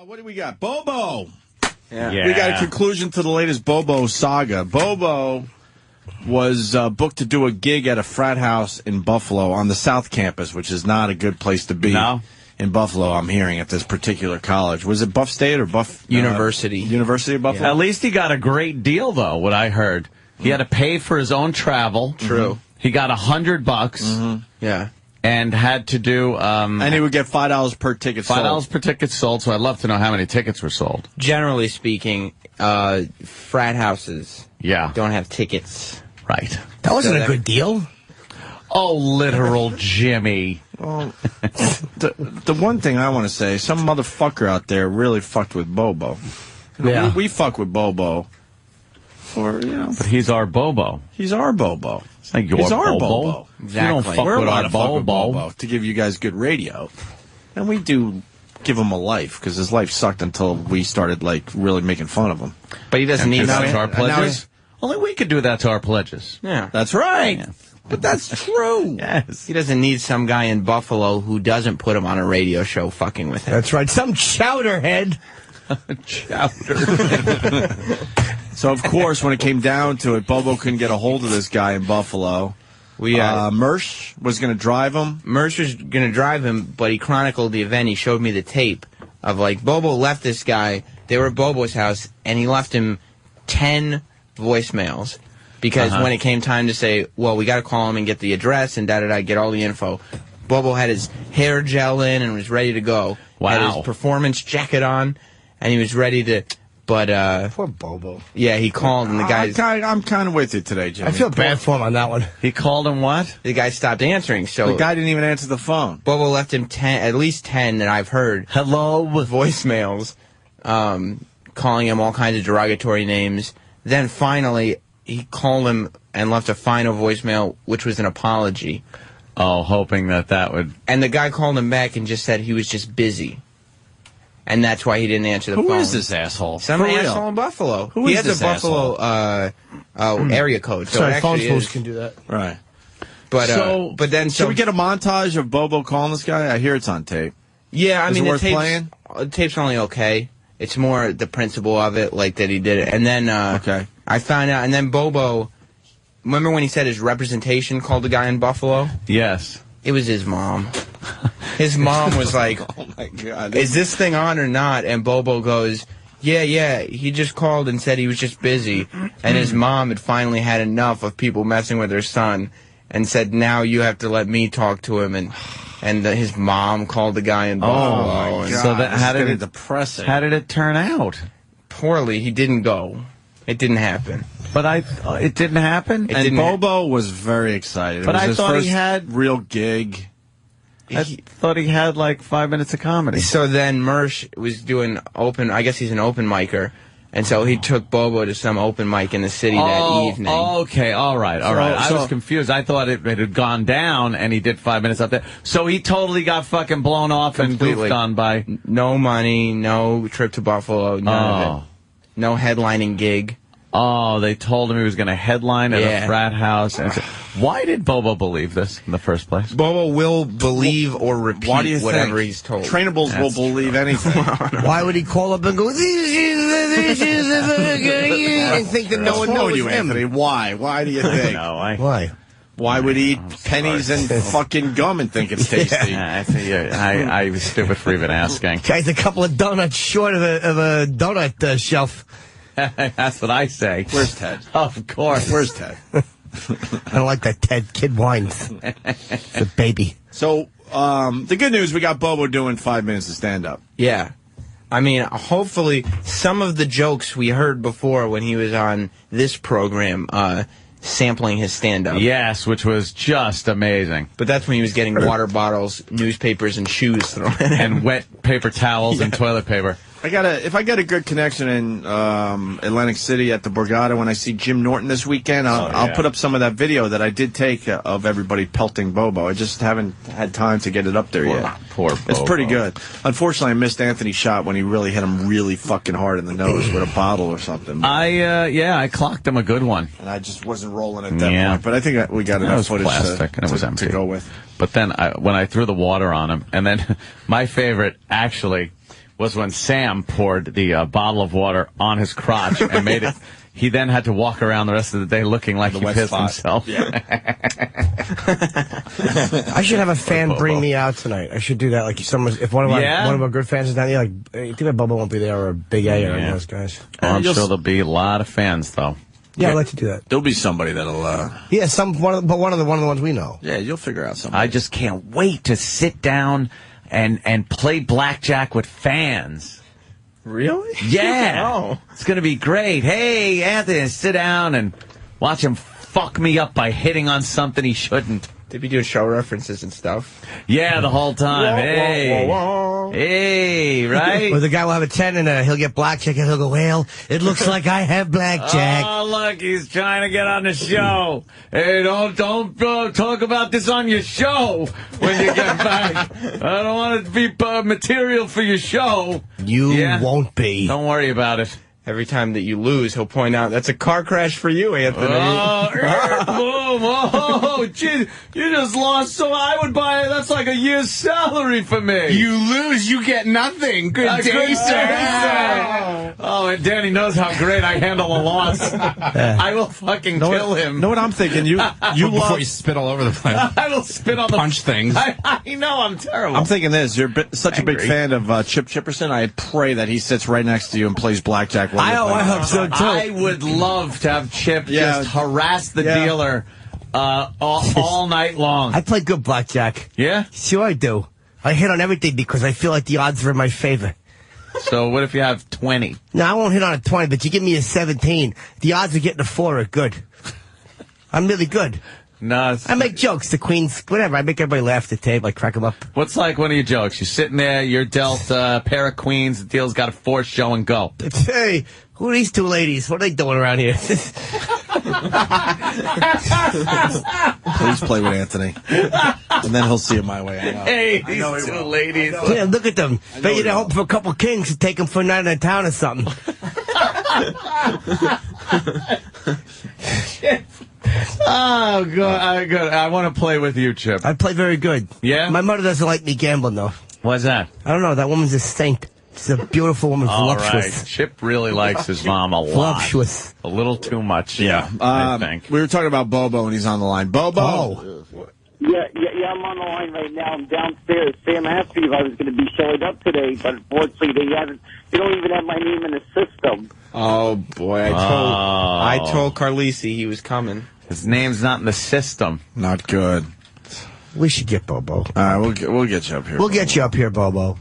What do we got? Bobo. Yeah. We got a conclusion to the latest Bobo saga. Bobo was booked to do a gig at a frat house in Buffalo on the South Campus, which is not a good place to be. In Buffalo, I'm hearing, at this particular college. Was it Buff State or Buff... University. University of Buffalo? Yeah. At least he got a great deal, though, what I heard. He had to pay for his own travel. True. He got $100. Yeah. And had to do... and he would get $5 per ticket sold. $5 per ticket sold, so I'd love to know how many tickets were sold. Generally speaking, frat houses don't have tickets. Right. That wasn't a good deal. Oh, literal Jimmy. Well, the one thing I want to say, some motherfucker out there really fucked with Bobo. Yeah. We fuck with Bobo. Or, But he's our Bobo. He's our Bobo. It's like your He's our Bobo. Bobo. Exactly. You don't fuck We're with allowed our to fuck with Bobo. Bobo to give you guys good radio. And we do give him a life, because his life sucked until we started, like, really making fun of him. But he doesn't need that that. to our pledges. Only we could do that to our pledges. Yeah. That's right. Yeah. But that's true. Yes. He doesn't need some guy in Buffalo who doesn't put him on a radio show fucking with him. That's right. Some chowderhead. So, of course, when it came down to it, Bobo couldn't get a hold of this guy in Buffalo. Mersh was going to drive him. Mersh was going to drive him, but he chronicled the event. He showed me the tape of, like, Bobo left this guy. They were at Bobo's house, and he left him 10 voicemails. Because when it came time to say, well, we got to call him and get the address and da-da-da, get all the info, Bobo had his hair gel in and was ready to go. Wow. Had his performance jacket on, and he was ready to... But, Poor Bobo. yeah, he called, and the guy... I'm kind of with you today, Jimmy. I feel bad for him on that one. He called him what? The guy stopped answering, so... The guy didn't even answer the phone. Bobo left him at least 10 that I've heard. Hello. Voicemails, calling him all kinds of derogatory names. Then finally, he called him and left a final voicemail, which was an apology. Oh, hoping that would... And the guy called him back and just said he was just busy. And that's why he didn't answer the phone. Who is this asshole? Some For real. asshole in Buffalo. Who he is has this a Buffalo area code. So Sorry, it phone actually schools is. can do that. Right. But, but then... Should we get a montage of Bobo calling this guy? I hear it's on tape. Yeah, I Is mean, it worth playing? The tape's only okay. It's more the principle of it, like that he did it. And then Okay. I found out, and then Bobo, remember when he said his representation called the guy in Buffalo? Yes. It was his mom. His mom was like, Oh, my God. is this thing on or not? And Bobo goes, yeah, he just called and said he was just busy. And his mom had finally had enough of people messing with her son and said, now you have to let me talk to him. And his mom called the guy in Buffalo. Oh, my God. So that, how did it depressing? How did it turn out? Poorly. He didn't go. It didn't happen. But it didn't happen. And Bobo was very excited. But it was I his thought he first had- real gig. I thought he had like 5 minutes of comedy. So then Mersh was doing open, I guess he's an open micer, and so he took Bobo to some open mic in the city that evening. Okay, all right. I So- was confused. I thought it had gone down, and he did 5 minutes up there. So he totally got fucking blown off and goofed on by... No money, no trip to Buffalo, none of it. No headlining gig. Oh, they told him he was going to headline at Yeah. a frat house. And why did Bobo believe this in the first place? Bobo will believe or repeat Why do you whatever think? he's told. Trainables will believe anything. Why would he call up and go, and think that no one What's wrong knows with you, him? Anthony? Why? Why do you think? Why? Why would he eat pennies and fucking gum and think it's tasty? I was stupid for even asking. Guy's a couple of donuts short of a donut shelf. That's what I say. Where's Ted? Of course. Where's Ted? I don't like that Ted kid whines. It's a baby. So, the good news, we got Bobo doing 5 minutes of stand-up. Yeah. I mean, hopefully, some of the jokes we heard before when he was on this program, sampling his stand-up. Yes, which was just amazing. But that's when he was getting water bottles, newspapers, and shoes thrown in him. And wet paper towels and toilet paper. If I get a good connection in Atlantic City at the Borgata when I see Jim Norton this weekend, I'll put up some of that video that I did take of everybody pelting Bobo. I just haven't had time to get it up there yet. Poor Bobo. It's pretty good. Unfortunately, I missed Anthony's shot when he really hit him really fucking hard in the nose with a bottle or something. I clocked him a good one. And I just wasn't rolling at that point. But I think we got That enough was footage plastic, and it was empty. to go with. But then when I threw the water on him, and then my favorite, actually, was when Sam poured the bottle of water on his crotch and made it. He then had to walk around the rest of the day looking like he pissed himself. Yeah. I should have a fan bring me out tonight. I should do that. Like if one of our good fans is down here, like you think that Bobo won't be there or Big A or those guys. Well, I'm sure there'll be a lot of fans though. Yeah, I'd like to do that. There'll be somebody that'll. Yeah, one of the ones we know. Yeah, you'll figure out something. I just can't wait to sit down and play blackjack with fans. Really? Yeah. Oh. It's going to be great. Hey, Anthony, sit down and watch him fuck me up by hitting on something he shouldn't. They'd be doing show references and stuff. Yeah, the whole time. Whoa, hey. whoa, whoa, whoa. Hey, right? Or the guy will have a 10 and he'll get blackjack and he'll go, well, it looks like I have blackjack. Oh, look, he's trying to get on the show. Hey, don't talk about this on your show when you get back. I don't want it to be material for your show. You won't be. Don't worry about it. Every time that you lose, he'll point out, that's a car crash for you, Anthony. Oh, gee, you just lost, so I would buy, that's like a year's salary for me. You lose, you get nothing. Good day, sir. Oh, and Danny knows how great I handle a loss. I will fucking kill him. Know what I'm thinking? You Before you spit all over the place. I will spit on the... Punch things. I know, I'm terrible. I'm thinking this. You're such a big fan of Chip Chipperson. I pray that he sits right next to you and plays blackjack. I hope so, too. I would love to have Chip just harass the dealer all night long. I play good blackjack. Yeah? Sure I do. I hit on everything because I feel like the odds are in my favor. So what if you have 20? No, I won't hit on a 20, but you give me a 17. The odds of getting a 4 are good. I'm really good. No, I make jokes, the queens, whatever. I make everybody laugh at the table. I crack them up. What's like one of your jokes? You're sitting there, you're dealt a pair of queens, the deal's got a 4, show and go. Hey, who are these two ladies? What are they doing around here? Please play with Anthony. And then he'll see it my way. I know. Hey, these two ladies. Yeah, look at them. Bet you're hoping for a couple kings to take them for a night in town or something. Oh, good. I want to play with you, Chip. I play very good. Yeah? My mother doesn't like me gambling, though. Why's that? I don't know. That woman's a saint. She's a beautiful woman, voluptuous. Right. Chip really likes his mom a lot. Voluptuous. A little too much. Yeah. I think. We were talking about Bobo, and he's on the line. Bobo. Oh. Yeah, I'm on the line right now. I'm downstairs. Sam asked me if I was going to be showing up today, but unfortunately they don't even have my name in the system. Oh, boy. I told Carlisi he was coming. His name's not in the system. Not good. We should get Bobo. All right, we'll get you up here. We'll get you up here, Bobo.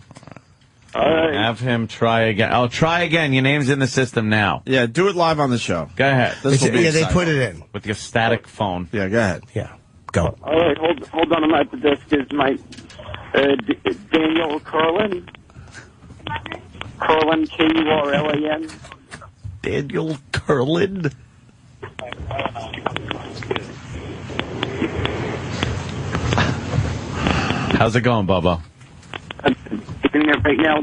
All right. Have him try again. Oh, try again. Your name's in the system now. Yeah, do it live on the show. Go ahead. This will be They exciting. put it in. With your static phone. Yeah, go ahead. Yeah, go. All right, hold on. I'm at the desk. Is my Daniel Curlin? Curlin, Kurlan. Daniel Curlin. How's it going, Bobo? Right now,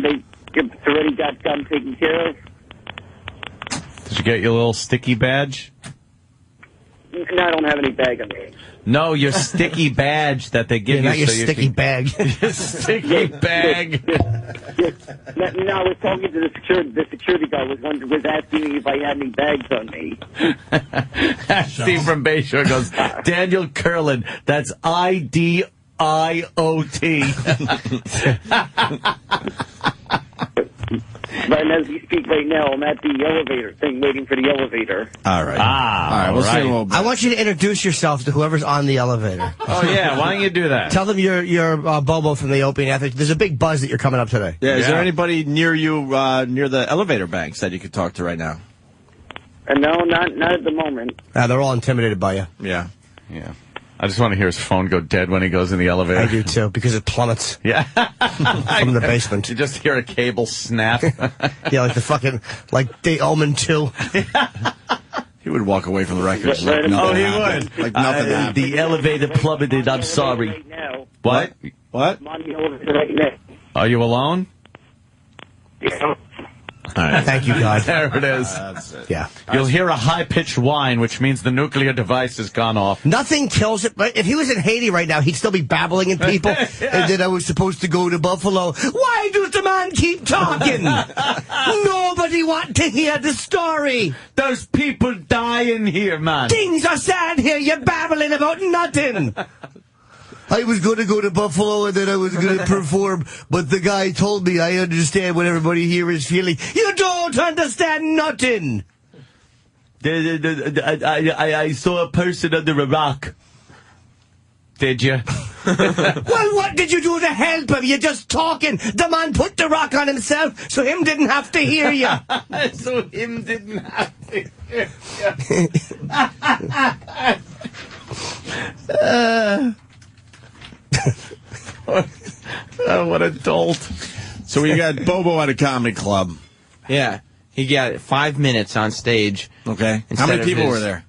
it's already gotten taken care of. Did you get your little sticky badge? No, I don't have any bag on me. No, your sticky badge that they give you. Not your so sticky bag. Your sticky bag. No, I was talking to the security guy. Was asking me if I had any bags on me. Steve from Bayshore goes, Daniel Curlin. That's IDIOT. But as we speak right now, I'm at the elevator thing, waiting for the elevator. All right. All right, we'll see you in a little bit. I want you to introduce yourself to whoever's on the elevator. Oh, yeah. Why don't you do that? Tell them you're Bobo from the Opie and Anthony. There's a big buzz that you're coming up today. Yeah, is there anybody near you, near the elevator banks that you could talk to right now? No, not at the moment. They're all intimidated by you. Yeah. Yeah. I just want to hear his phone go dead when he goes in the elevator. I do, too, because it plummets Yeah. from the basement. You just hear a cable snap. Yeah, like the fucking, like The Omen 2. He would walk away from the records. Right, Like nothing oh, he happened. Like nothing happened. The elevator plummeted. I'm sorry. Right now. What? What? I'm on the elevator right now. Are you alone? Yeah. All right, right. Thank you, God. There it is. That's it. Yeah. You'll hear a high-pitched whine, which means the nuclear device has gone off. Nothing kills it, but if he was in Haiti right now, he'd still be babbling at people. And then I was supposed to go to Buffalo. Why does the man keep talking? Nobody wants to hear the story. There's people dying here, man. Things are sad here. You're babbling about nothing. I was going to go to Buffalo and then I was going to perform, but the guy told me I understand what everybody here is feeling. You don't understand nothing. I saw a person under a rock. Did you? Well, what did you do to help him? You're just talking. The man put the rock on himself, so him didn't have to hear you. So him didn't have to hear you. Oh, what a dolt. So we got Bobo at a comedy club. Yeah. He got 5 minutes on stage. Okay. How many people were there?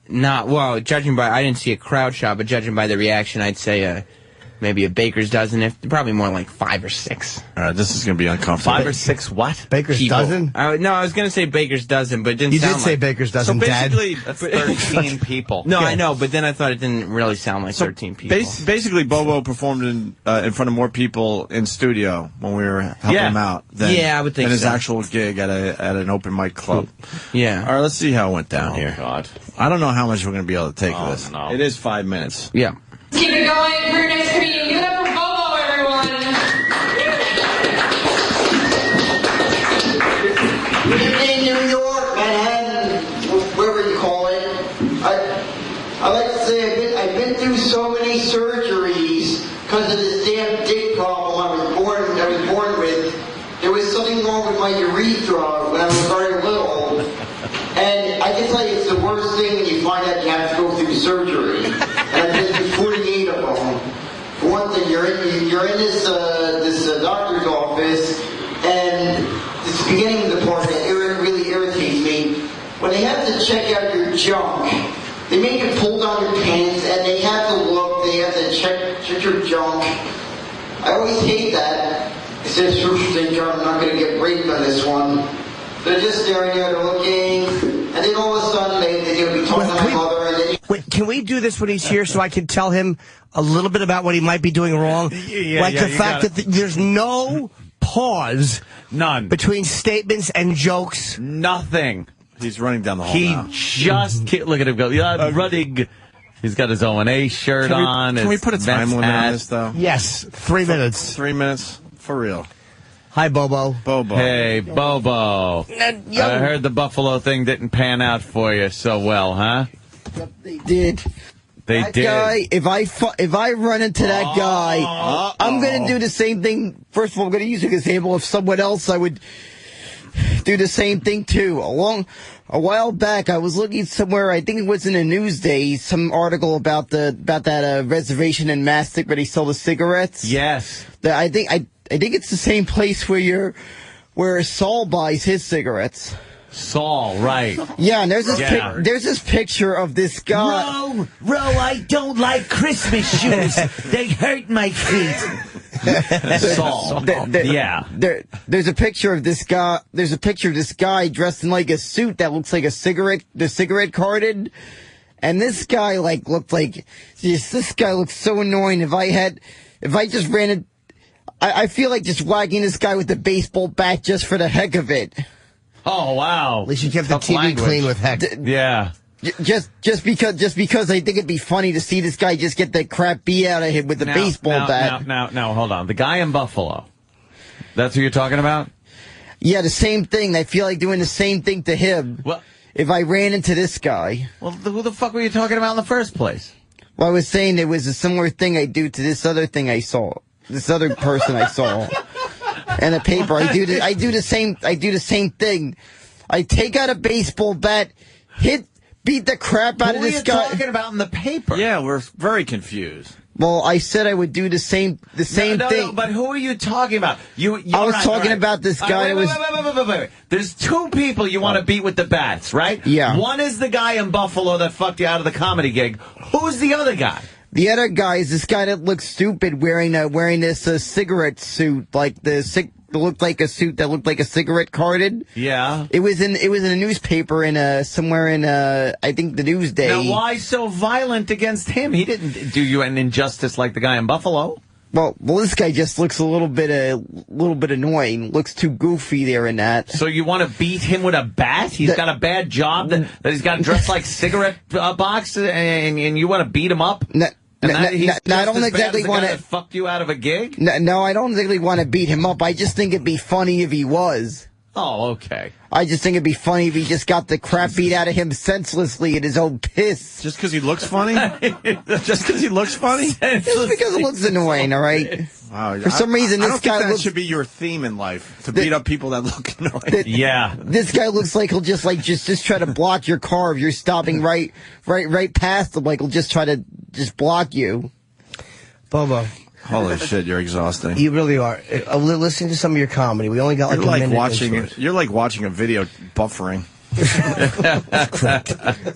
Well, judging by, I didn't see a crowd shot, but judging by the reaction, I'd say maybe a baker's dozen, probably more like 5 or 6. All right, this is going to be uncomfortable. 5 or 6 what? Baker's dozen? No, I was going to say baker's dozen, but it didn't You sound did say baker's dozen, So Dad. basically, that's 13 people. No, I know, but then I thought it didn't really sound like 13 people. Basically, Bobo performed in front of more people in studio when we were helping him out than, I would think than his so. actual gig at an open mic club. Yeah. All right, let's see how it went down here. God. I don't know how much we're going to be able to take of this. No. It is 5 minutes. Yeah. Keep it going for your next comedian. Give it up for Bobo, everyone. Good evening, New York, Manhattan, whatever you call it. I like to say I've been through so many surgeries because of this damn dick problem I was born with. There was something wrong with my urethra when I was very little. And I can tell you it's the worst thing when you find out you have to go through surgery. And I've been through 48 of them. For one thing, you're in this doctor's office, and this beginning of the part that really irritates me. When they have to check out your junk, they make you pull down your pants, and they have to look, they have to check your junk. I always hate that. It says, thank God I'm not going to get raped on this one. They're just staring there, they're looking, and then all of a sudden they're going to be talking to my mother, and then... Wait, can we do this when he's here so I can tell him a little bit about what he might be doing wrong? Like the fact that there's no pause. None. Between statements and jokes. Nothing. He's running down the hall now. Just look at him go. Yeah, running. He's got his O&A shirt on. Can we put a time limit on this, though? Yes, 3 minutes. 3 minutes? For real. Hi, Bobo. Bobo. Hey, Bobo. I heard the Buffalo thing didn't pan out for you so well, huh? Yep, they did. That guy, if I run into that guy, I'm going to do the same thing. First of all, I'm going to use an example of someone else I would do the same thing to. A while back, I was looking somewhere, I think it was in a Newsday, some article about that reservation in Mastic where they sell the cigarettes. Yes. I think it's the same place where Saul buys his cigarettes. Saul, right. Yeah, and there's this picture of this guy. Ro, I don't like Christmas shoes. They hurt my feet. Saul. Yeah. There's a picture of this guy. There's a picture of this guy dressed in like a suit that looks like the cigarette carton. And this guy this guy looks so annoying. If I just ran it, I feel like just whacking this guy with the baseball bat just for the heck of it. Oh, wow. At least you kept the TV clean with heck. Yeah. Just because I think it'd be funny to see this guy just get the crap beat out of him with the baseball bat. Now, hold on. The guy in Buffalo. That's who you're talking about? Yeah, the same thing. I feel like doing the same thing to him. Well, if I ran into this guy. Well, who the fuck were you talking about in the first place? Well, I was saying there was a similar thing I do to this other thing I saw. This other person I saw. And a paper. I do the same thing. I take out a baseball bat, beat the crap out of this guy. What are you talking about in the paper? Yeah, we're very confused. Well, I said I would do the same thing. No, but who are you talking about? I was talking about this guy. Wait. There's two people you want to beat with the bats, right? Yeah. One is the guy in Buffalo that fucked you out of the comedy gig. Who's the other guy? The other guy is this guy that looks stupid wearing this cigarette suit, like the looked like a suit that looked like a cigarette carton. Yeah. It was in a newspaper somewhere in I think the Newsday. Now, why so violent against him? He didn't do you an injustice like the guy in Buffalo. Well, this guy just looks a little bit annoying. Looks too goofy there in that. So you want to beat him with a bat? He's got a bad job that he's got to dress like cigarette box, and you want to beat him up? No, I don't exactly want to fuck you out of a gig. No, I don't exactly want to beat him up. I just think it'd be funny if he was. Oh, okay. I just think it'd be funny if he just got the crap beat out of him senselessly in his own piss. Just because he looks funny? Just because he looks funny? Just because it looks annoying, all right? Wow. For some reason, this guy that should be your theme in life, to beat up people that look annoying. Yeah. This guy looks like he'll just try to block your car if you're stopping right past him. Like he'll just try to block you. Bobo. Holy shit, you're exhausting. You really are. Listening to some of your comedy, we only got like a minute into it. You're like watching a video buffering.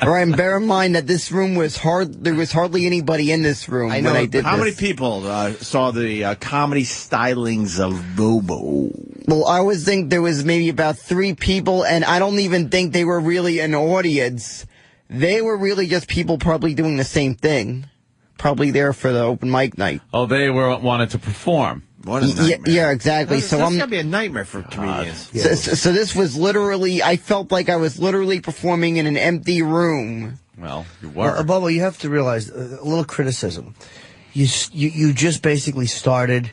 All right, and bear in mind that this room was there was hardly anybody in this room when I did How many people saw the comedy stylings of Bobo? Well, I always think there was maybe about 3 people, and I don't even think they were really an audience. They were really just people probably doing the same thing. Probably there for the open mic night. Oh, they wanted to perform. What a nightmare. Yeah, exactly. That's gotta be a nightmare for comedians. So this was literally, I felt like I was literally performing in an empty room. Well, you were. Bobo, you have to realize a little criticism. You just basically started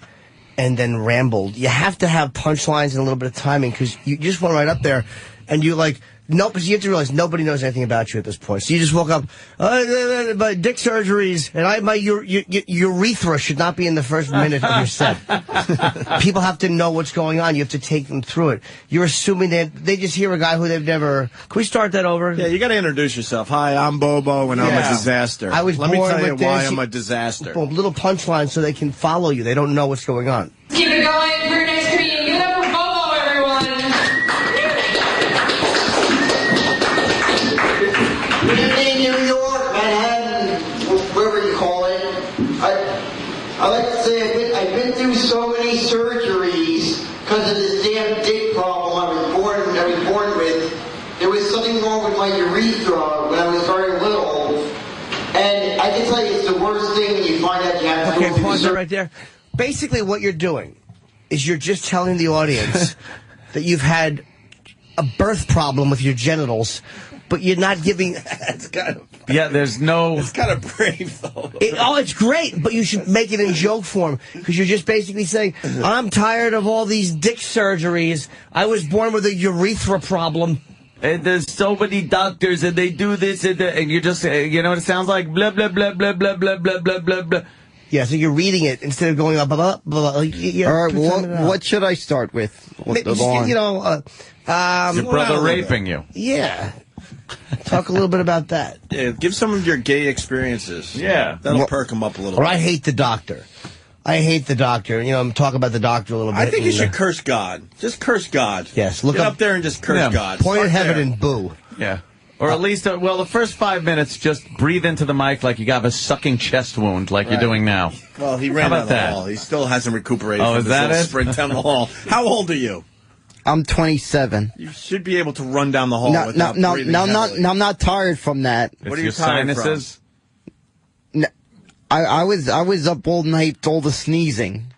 and then rambled. You have to have punchlines and a little bit of timing because you just went right up there and you like. No, but you have to realize nobody knows anything about you at this point. So you just woke up, my dick surgeries, and my urethra should not be in the first minute of your set. People have to know what's going on. You have to take them through it. You're assuming that they just hear a guy who they've never... Can we start that over? Yeah, you got to introduce yourself. Hi, I'm Bobo, and I'm a disaster. Let me tell you why I'm a disaster. Boom, little punchline so they can follow you. They don't know what's going on. Keep it going for your next comedian. Give it up for Bobo, everyone. Good evening, New York, Manhattan, wherever you call it. I like to say I've been through so many surgeries because of this damn dick problem I was born with. There was something wrong with my urethra when I was very little, and I can tell you it's the worst thing when you find out you have to go through pause it right there. Basically, what you're doing is you're just telling the audience that you've had a birth problem with your genitals. But you're not giving... That's kind of... Yeah, there's no... It's kind of brave, though. It's great, but you should make it in joke form. Because you're just basically saying, I'm tired of all these dick surgeries. I was born with a urethra problem. And there's so many doctors, and they do this, and you just... You know what it sounds like? Blah, blah, blah, blah, blah, blah, blah, blah, blah, blah. Yeah, so you're reading it instead of going up, blah, blah, blah. All right, what should I start with? Your brother raping you. Yeah. Talk a little bit about that. Yeah, give some of your gay experiences. Yeah. That'll perk them up a little Or bit. I hate the doctor. I hate the doctor. Talk about the doctor a little bit. I think you should curse God. Just curse God. Yes. Get up there and just curse God. Point at heaven and boo. Yeah. Or at least, the first 5 minutes, just breathe into the mic like you got a sucking chest wound like you're doing now. Well, he ran down the hall. He still hasn't recuperated from this sprint down the hall. How old are you? I'm 27. You should be able to run down the hall without breathing heavily. I'm not tired from that. What are your sinuses? No, I was up all night, all the sneezing.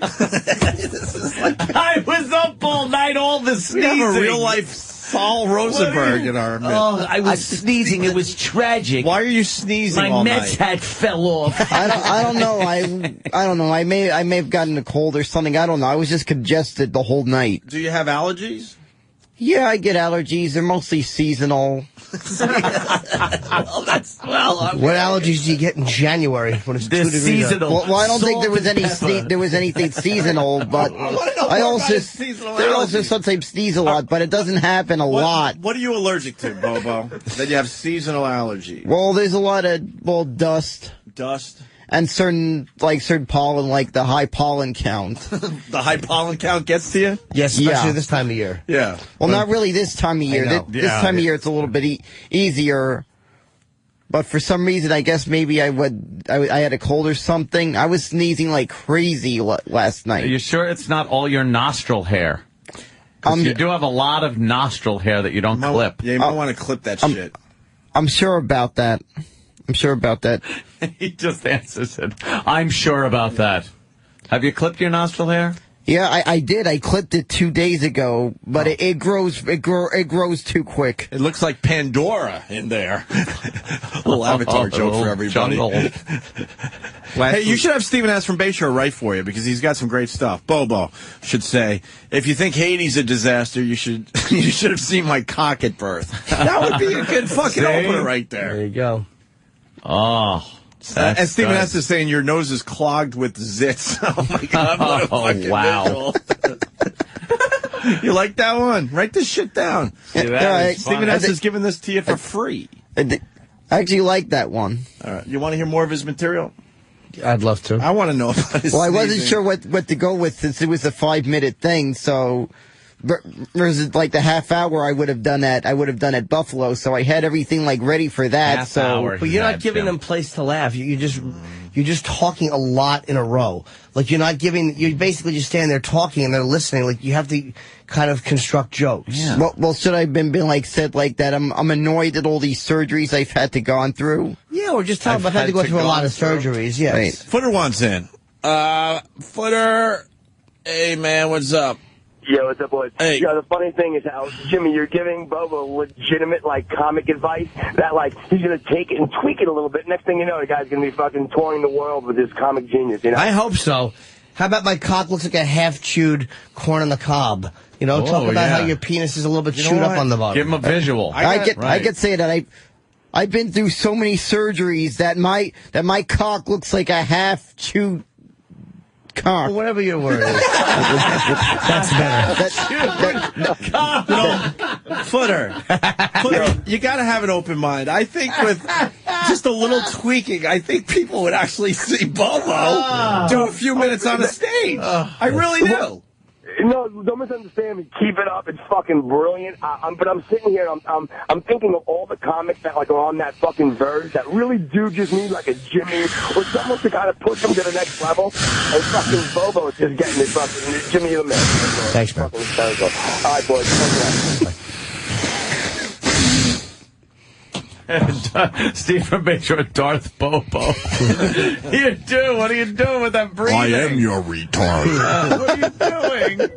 I was up all night, all the sneezing. We have a real life Saul Rosenberg in our midst. Oh, I was sneezing. It was tragic. Why are you sneezing My all Mets night? hat fell off. I don't know. I don't know. I may have gotten a cold or something. I don't know. I was just congested the whole night. Do you have allergies? Yeah, I get allergies. They're mostly seasonal. What allergies do you get in January when it's 2 degrees? Seasonal. Well, I don't think there was anything seasonal, but I also sometimes sneeze a lot, but it doesn't happen a lot. What are you allergic to, Bobo? That you have seasonal allergy? Well, there's a lot of dust. Dust? And certain pollen, like the high pollen count. The high pollen count gets to you? Yes, especially this time of year. Yeah. Well, not really this time of year. This time of year it's a little bit easier. But for some reason, I guess maybe I had a cold or something. I was sneezing like crazy last night. Are you sure it's not all your nostril hair? Because you do have a lot of nostril hair that you don't clip. Yeah, you might want to clip that shit. I'm sure about that. I'm sure about that. He just answers it. I'm sure about that. Have you clipped your nostril hair? Yeah, I did. I clipped it 2 days ago, but it grows too quick. It looks like Pandora in there. Little Avatar joke for everybody. Hey, you should have Stephen S. from Bayshore write for you because he's got some great stuff. Bobo should say, if you think Haiti's a disaster, you should have seen my cock at birth. That would be a good fucking opener right there. There you go. Oh. And Stephen S. is saying your nose is clogged with zits. Oh, my God. What a fucking wow. You like that one? Write this shit down. Stephen S. is giving this to you for free. I actually like that one. All right. You want to hear more of his material? I'd love to. I want to know about his I wasn't sure what to go with since it was a 5-minute thing, so... Versus like the half hour I would have done at Buffalo, so I had everything like ready for that. But you're not giving them place to laugh. You're just talking a lot in a row. Like you're basically just standing there talking and they're listening. Like you have to kind of construct jokes. Yeah. Well, should I have been like said like that? I'm annoyed at all these surgeries I've had to gone through. Yeah, or just talk about I've had to go through a lot of surgeries. Yes. Right. Footer wants in. Footer, hey man, what's up? Yo, what's up, boys? Hey. Yo, the funny thing is how, Jimmy, you're giving Bobo legitimate, like, comic advice that, like, he's going to take it and tweak it a little bit. Next thing you know, the guy's going to be fucking touring the world with his comic genius, you know? I hope so. How about my cock looks like a half-chewed corn on the cob? You know, talk about how your penis is a little bit chewed up on the bottom. Give him a visual. I could say that I've been through so many surgeries that my cock looks like a half-chewed cock. Well, whatever your word is. That's better. Footer, you got to have an open mind. I think with just a little tweaking, I think people would actually see Bobo do a few minutes on a stage. I really do. No, don't misunderstand me. Keep it up. It's fucking brilliant. But I'm sitting here, I'm thinking of all the comics that like are on that fucking verge that really do just need like a Jimmy or someone to kind of push them to the next level. And fucking Bobo is just getting it fucking Jimmy the man. Thanks, man. All right, boys. Stephen Bayshore, Darth Bobo. What are you doing with that breathing? I am your retard. What are you doing?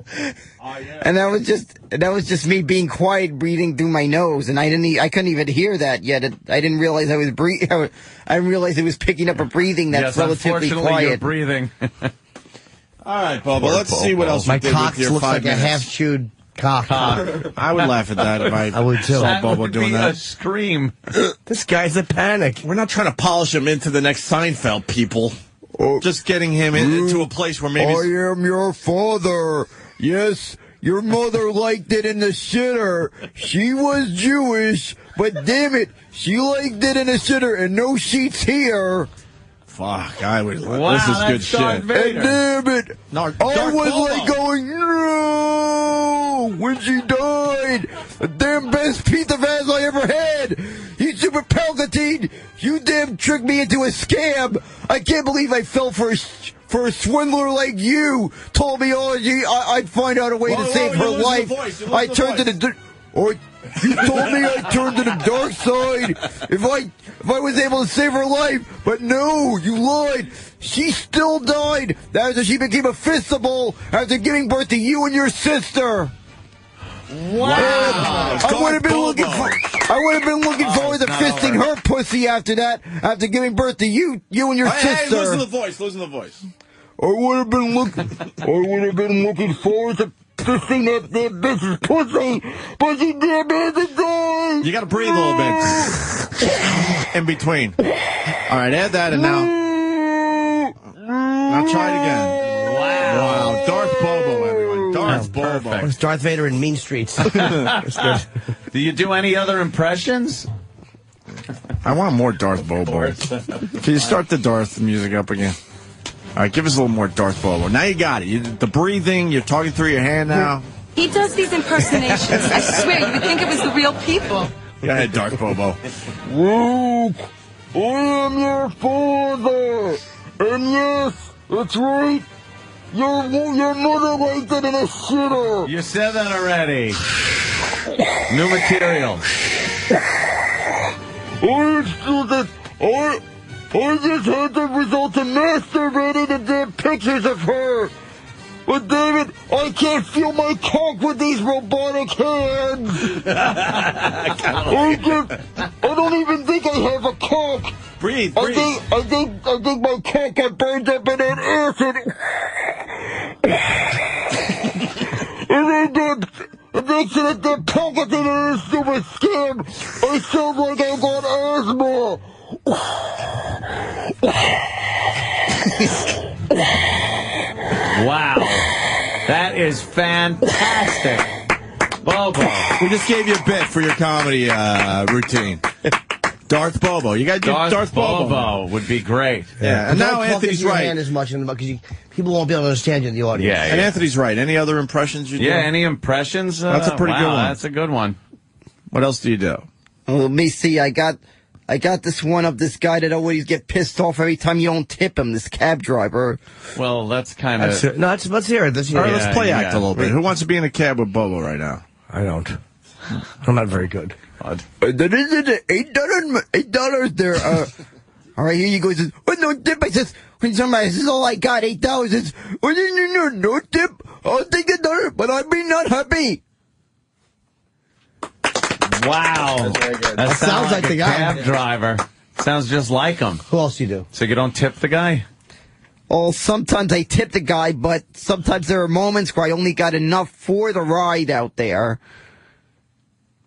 And that was just me being quiet, breathing through my nose, and I couldn't even hear that yet. I didn't realize I was breathing. I didn't realize it was picking up a breathing that's relatively quiet. You're breathing. All right, Bobo. Let's see what else you did with your 5 minutes. My cock looks like a half-chewed cock. I would laugh at that if I would too. saw Bobo doing that. A scream. This guy's a panic. We're not trying to polish him into the next Seinfeld, people. Just getting him into a place where maybe... I am your father. Yes, your mother liked it in the shitter. She was Jewish, but damn it, she liked it in the shitter, and no sheets here. Fuck, I would... Wow, this is good shit. And damn it, I was like going, no, when she died. The damn best piece of ass I ever had. You super Palpatine, you damn tricked me into a scam. I can't believe I fell for a swindler like you. Told me, I'd find out a way to save her life. I turned to the... you told me I turned to the dark side if I was able to save her life. But no, you lied. She still died after she became a fistable after giving birth to you and your sister. Wow. I would have been looking forward to fisting her pussy after that, after giving birth to you and your sister. Hey, listen to the voice. I would have been looking forward to fisting that bitch's pussy, but she didn't die. You got to breathe a little bit in between. All right, add that and now try it again. Wow, Darth Bobo, everyone. Darth Bobo. It's Darth Vader in Mean Streets. That's good. Do you do any other impressions? I want more Darth Bobo. Can you start the Darth music up again? All right, give us a little more Darth Bobo. Now you got it. The breathing, you're talking through your hand now. He does these impersonations. I swear, you would think it was the real people. Go ahead, Darth Bobo. I am your father. And yes, that's right. Your mother liked it in a shitter. You said that already. New material. I just had the result of masturbating and damn pictures of her. But David, I can't feel my cock with these robotic hands. I don't even think I have a cock. Breathe. I think my cock got burned up in that acid. And then next to the pocket in a stupid scam, I sound like I got asthma. Wow. That is fantastic. Bobo. We just gave you a bit for your comedy routine. Darth Bobo. You got to do Darth Bobo. Would be great. Yeah. And now Anthony's right. As much because people won't be able to understand you in the audience. Yeah. And Anthony's right. Any other impressions you do? Yeah, any impressions? That's a pretty good one. That's a good one. What else do you do? Well, let me see. I got this one of this guy that always get pissed off every time you don't tip him, this cab driver. Well, that's kind of... let's hear it. All right, let's play act a little bit. Who wants to be in a cab with Bobo right now? I don't. I'm not very good. That is $8 there. All right, here you go. He says, "What no tip?" I says, when somebody says, "All I got, $8," says, "Oh, no tip. I'll take $1, but I'll be not happy." Wow. That sounds like the guy. Cab driver. Sounds just like him. Who else do you do? So you don't tip the guy? Oh, sometimes I tip the guy, but sometimes there are moments where I only got enough for the ride out there.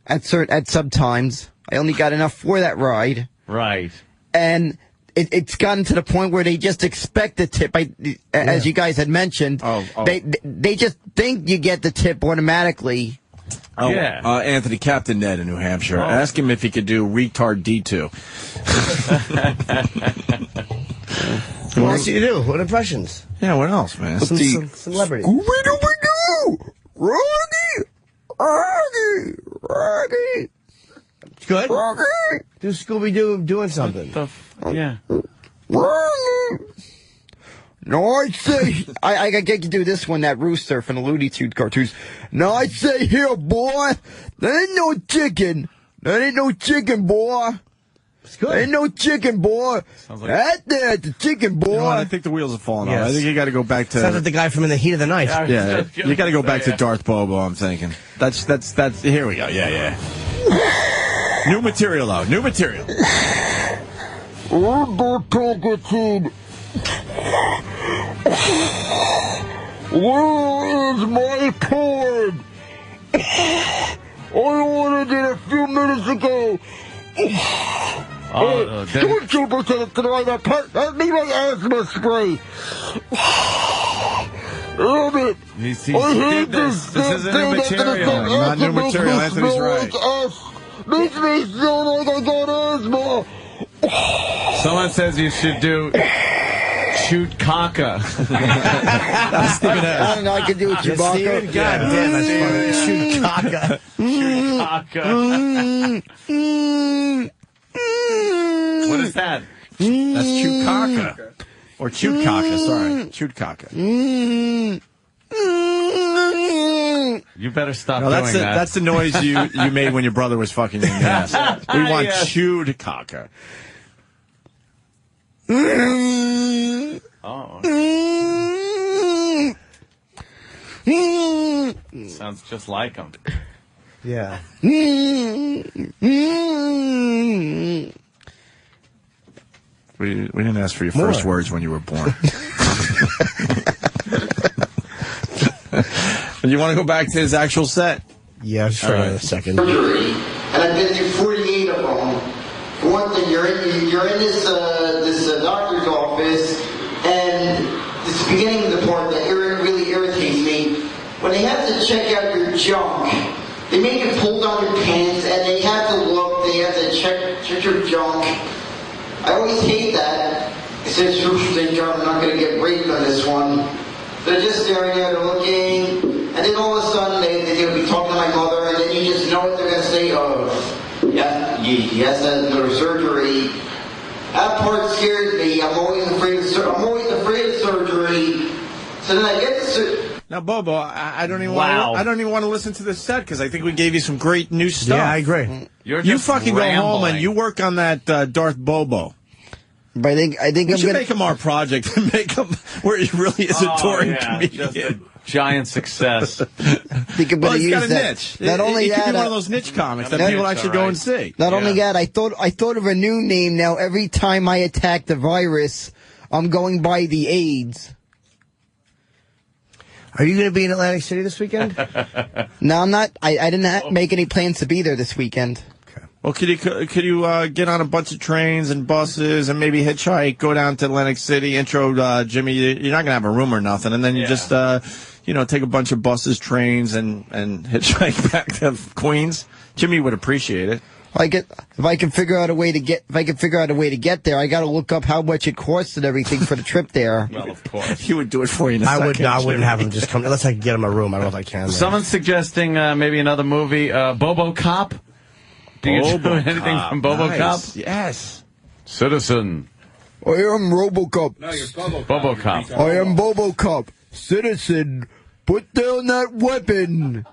At sometimes I only got enough for that ride. Right. And it's gotten to the point where they just expect the tip. As you guys had mentioned, they just think you get the tip automatically. Oh, yeah. Anthony, Captain Ned in New Hampshire. Oh. Ask him if he could do retard D2. What else do you do? What impressions? Yeah, what else, man? Some celebrity. Rocky. Good. Rocky. Do Scooby-Doo doing something. Yeah. Rocky. No, I say, I get to do this one, that rooster from the Looney Tunes cartoons. No, I say, here, boy, that ain't no chicken. That ain't no chicken, boy. It's good. That ain't no chicken, boy. That there's the chicken, boy. You know what? I think the wheels have fallen off. I think you got to go back to... Sounds like the guy from In the Heat of the Night. Yeah, you got to go back to Darth Bobo, I'm thinking. That's, here we go. Yeah. New material, though. New material. Where is my porn? I ordered it a few minutes ago. Don't you pretend to try that part. That be my asthma spray. Damn it. I hate this. This isn't new material. Not new material. Anthony's right. Makes me feel like I got asthma. Someone says you should do shoot caca. I don't know, I can do it, Chewbacca. God damn, that's funny. Shoot caca. Shoot caca. What is that? That's chewed caca. Or chewed caca, sorry. Chewed caca. You better stop No, doing that. That's the noise you made when your brother was fucking you in the ass. We want chewed caca. Oh. Sounds just like him. Yeah. We didn't ask for your first words when you were born. You want to go back to his actual set? Yeah, just try in a second. Surgery, and I've been through 48 of them. For one thing, you're in this doctor's office, and this is the beginning of the part that really irritates me. When they have to check out your junk, they make you pull down your pants, and they have to look. They have to check your junk. I always hate that. It says, I'm not going to get raped on this one. They're just staring there, they're looking, and then all of a sudden they're going to be talking to my mother, and then you just know what they're going to say. Oh, yeah, he has to go to surgery. That part scares me. I'm always afraid of surgery. So then I get the surgery. Now, Bobo, I don't even want to listen to this set because I think we gave you some great new stuff. Yeah, I agree. You fucking go home and you work on that Darth Bobo. But I think we should make him our project and make him where he really is a touring comedian. Just a giant success. I think I'm well, he's got a that. niche. Not only he that, could be one of those niche comics that people actually go and see. Not only that, I thought of a new name now. Every time I attack the virus, I'm going by the AIDS. Are you going to be in Atlantic City this weekend? No, I'm not. I didn't make any plans to be there this weekend. Okay. Well, could you get on a bunch of trains and buses and maybe hitchhike, go down to Atlantic City, intro Jimmy? You're not going to have a room or nothing, and then you just take a bunch of buses, trains, and hitchhike back to Queens. Jimmy would appreciate it. If I can figure out a way to get there, I got to look up how much it costs and everything for the trip there. Well, of course, he would do it for you. In a second, I wouldn't have him just come unless I could get him a room. I don't know if I can. Someone's suggesting maybe another movie, Bobo Cop. Do you do anything from Bobo Cop? Yes. Citizen. I am RoboCop. No, you're Bobo Cop. Bobo Cop. I am Bobo Cop. Citizen, put down that weapon.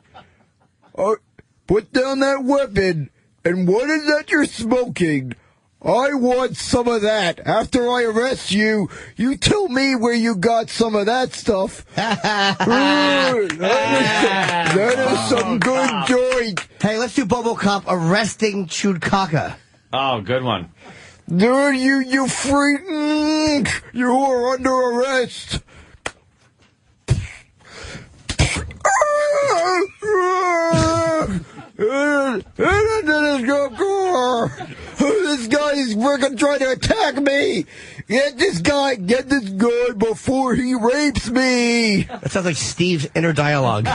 Put down that weapon. And what is that you're smoking? I want some of that. After I arrest you, you tell me where you got some of that stuff. That is some good joint. Hey, let's do Bobo Cop arresting Chudkaka. Oh, good one. Dude, you freak! You are under arrest. This guy is freaking trying to attack me. Get this guy before he rapes me. That sounds like Steve's inner dialogue.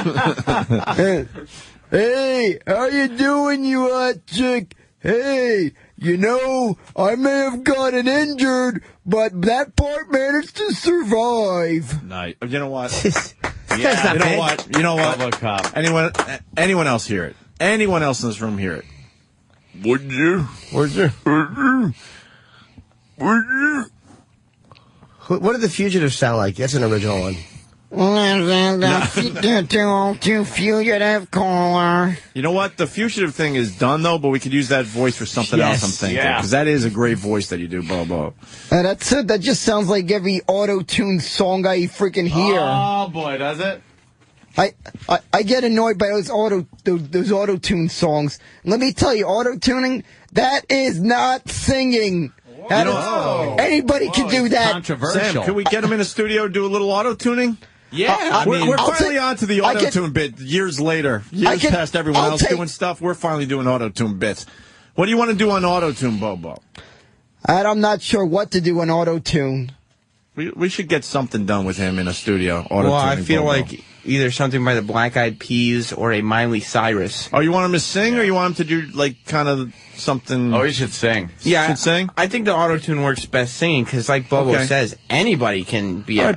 Hey, how you doing, you hot chick? Hey, I may have gotten injured, but that part managed to survive. Nice. You know what? Yeah. You know what? Bobo Cop. Anyone else hear it? Anyone else in this room hear it? Would you? What did the Fugitive sound like? That's an original one. Fugitive caller. You know what? The Fugitive thing is done, though, but we could use that voice for something else, I'm thinking. Because that is a great voice that you do, Bobo. That's it. That just sounds like every auto-tune song I freaking hear. Oh, boy, does it? I get annoyed by those auto-tune songs. Let me tell you, auto-tuning, that is not singing. Anybody can do that. Controversial. Sam, can we get him in a studio do a little auto-tuning? Yeah. We're finally on to the auto-tune bit years later. Years past everyone else doing stuff, we're finally doing auto-tune bits. What do you want to do on auto-tune, Bobo? I'm not sure what to do on auto-tune. We should get something done with him in a studio. Well, I feel like either something by the Black Eyed Peas or a Miley Cyrus. Oh, you want him to sing, or you want him to do, like, kind of something... Oh, he should sing. Yeah, should sing? I think the auto-tune works best singing, because like Bobo says, anybody can be a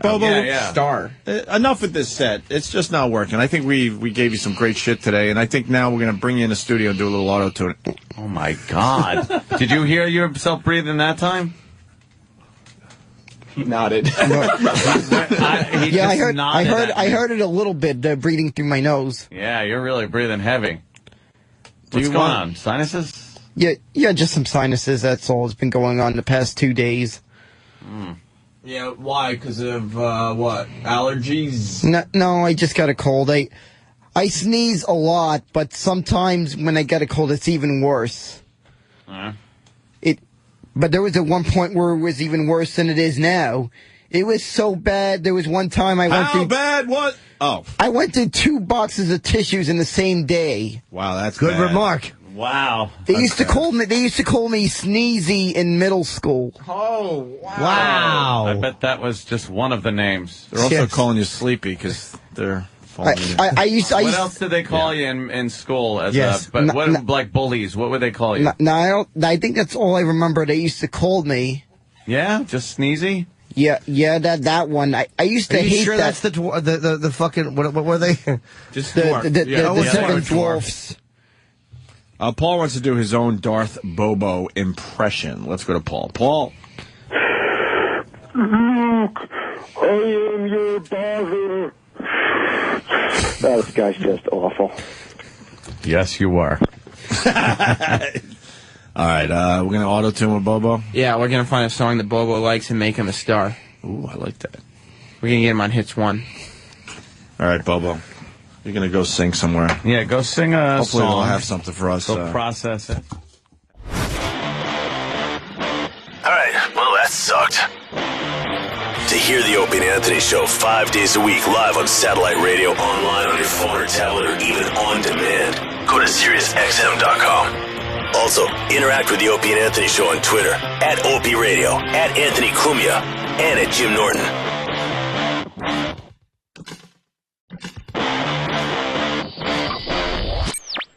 star. Enough with this set. It's just not working. I think we gave you some great shit today, and I think now we're going to bring you in the studio and do a little auto-tuning. Oh, my God. Did you hear yourself breathing that time? He nodded. I heard it a little bit, breathing through my nose. Yeah, you're really breathing heavy. What's going on? Sinuses? Yeah, just some sinuses. That's all. It's been going on the past 2 days. Yeah, why? Because of what? Allergies? No, I just got a cold. I sneeze a lot, but sometimes when I get a cold, it's even worse. But there was at one point where it was even worse than it is now. It was so bad. There was one time I went How bad? What? Oh. I went through 2 boxes of tissues in the same day. Wow, that's good bad. remark. Wow. They used to call me Sneezy in middle school. Oh, wow. I bet that was just one of the names. They're also calling you Sleepy because they're What else did they call you in school? Like bullies? What would they call you? I think that's all I remember. They used to call me. Yeah, just Sneezy. Yeah, that one. I used to hate sure that. That's the fucking what were they? Just the 7 dwarfs. Paul wants to do his own Darth Bobo impression. Let's go to Paul. Paul. Luke, I am your father. This guy's just awful. Yes, you are. All right, we're going to auto-tune with Bobo? Yeah, we're going to find a song that Bobo likes and make him a star. Ooh, I like that. We're going to get him on Hits 1. All right, Bobo. You're going to go sing somewhere. Yeah, go sing a Hopefully song. they'll have something for us. Go process it. All right, well, that sucked. To hear the Opie and Anthony Show 5 days a week live on satellite radio, online on your phone or tablet, or even on demand, go to SiriusXM.com. Also, interact with the Opie and Anthony Show on Twitter, @Opie Radio, @Anthony Cumia, and @Jim Norton.